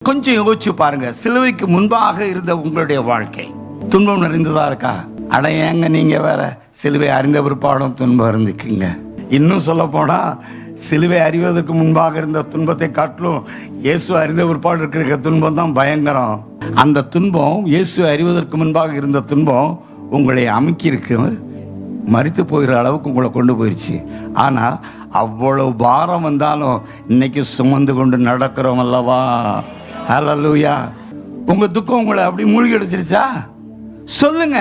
கொஞ்சம் யோசிச்சு பாருங்க. சிலுவைக்கு முன்பாக இருந்த உங்களுடைய வாழ்க்கை துன்பம் நிறைந்ததா இருக்கா? அடையங்க நீங்க வேற சிலுவை அறிந்த பிற்பாடும் துன்பம் இருந்துக்குங்க. இன்னும் சொல்ல போனா சிலுவை அறிவதற்கு முன்பாக இருந்த துன்பத்தை காட்டிலும் இயேசு அறிந்த பிற்பாடு இருக்கிற துன்பம் தான் பயங்கரம். அந்த துன்பம் இயேசு அறிவதற்கு முன்பாக இருந்த துன்பம் உங்களை அமுக்கி இருக்கு, மரித்து போகிற அளவுக்கு உங்களை கொண்டு போயிடுச்சு. ஆனா அவ்வளவு பாரம் வந்தாலும் இன்னைக்கு சுமந்து கொண்டு நடக்கிறோம் அல்லவா? ஹல்லேலூயா. உங்க துக்கம் உங்களை அப்படி மூழ்கி அடிச்சிருச்சா? சொல்லுங்க.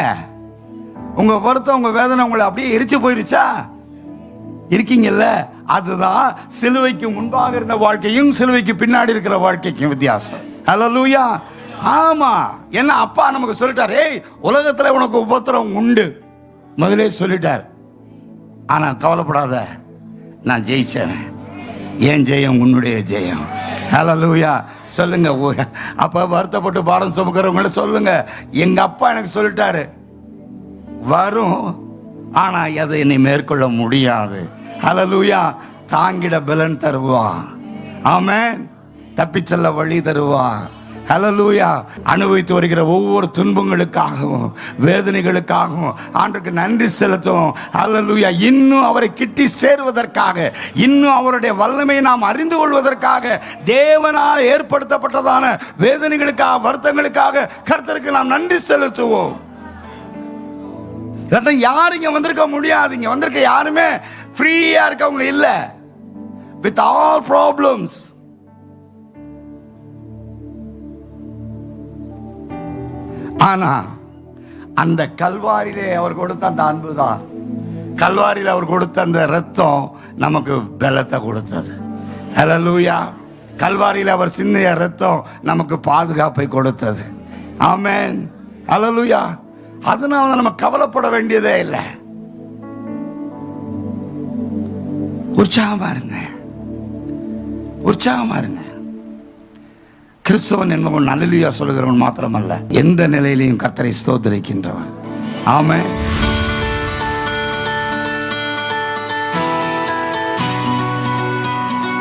உங்க வருத்தம், உங்க வேதனை உங்களை அப்படியே எரிச்சு போயிருச்சா? இருக்கீங்கல்ல? அதுதான் சிலுவைக்கு முன்பாக இருந்த வாழ்க்கையும் சிலுவைக்கு பின்னாடி இருக்கிற வாழ்க்கைக்கும் வித்தியாசம். ஹல்லேலூயா. ஆமா, என்ன அப்பா நமக்கு சொல்லிட்டார், ஏய் உலகத்துல உனக்கு உபத்திரம் உண்டு, முதலே சொல்லிட்டார். ஆனா கவலைப்படாத, நான் ஜெயிச்சேன். ஏன் ஜெயம்? உன்னுடைய ஜெயம். ஹல்லேலூயா. சொல்லுங்க. அப்ப வருத்தப்பட்டு பாடம் சுமக்கிறவங்கள சொல்லுங்க, எங்க அப்பா எனக்கு சொல்லிட்டாரு, வரும் ஆனா அதை என்னை மேற்கொள்ள முடியாது. ஹல்லேலூயா. தாங்கிட பலன் தருவான். ஆமென். தப்பிச்செல்ல வழி தருவான். ஹல்லேலூயா. அனுபவித்து வருகிற ஒவ்வொரு துன்பங்களுக்காகவும் வேதனைகளுக்காகவும் ஆண்டவருக்கு நன்றி செலுத்துவோம். ஹல்லேலூயா. இன்னும் அவரை கிட்டி சேருவதற்காக, இன்னும் அவருடைய வல்லமையை நாம் அறிந்து கொள்வதற்காக, தேவனால் ஏற்படுத்தப்பட்டதான வேதனைகளுக்காக, வருத்தங்களுக்காக கர்த்தருக்கு நாம் நன்றி செலுத்துவோம். யாரும் இங்க வந்திருக்க முடியாது. இங்க வந்திருக்க யாருமே ஃப்ரீயா இருக்கவங்க இல்ல. With all problems. ஆனா அந்த கல்வாரியிலே அவர் கொடுத்த அந்த அன்பு தான், கல்வாரியில் அவர் கொடுத்த அந்த ரத்தம் நமக்கு பலத்தை கொடுத்தது. ஹல்லேலூயா. கல்வாரியில் அவர் சிந்திய ரத்தம் நமக்கு பாதுகாப்பை கொடுத்தது. ஆமென். ஹல்லேலூயா. அதனால நம்ம கவலைப்பட வேண்டியதே இல்லை. உற்சாகமா இருங்க, உற்சாகமா இருங்க. கிறிஸ்தவன் என்பவன் அல்லேலூயா சொல்லுகிறவன் மாத்திரமல்ல, எந்த நிலையிலையும் கர்த்தரை ஸ்தோத்திரிக்கின்றவன். ஆமென்.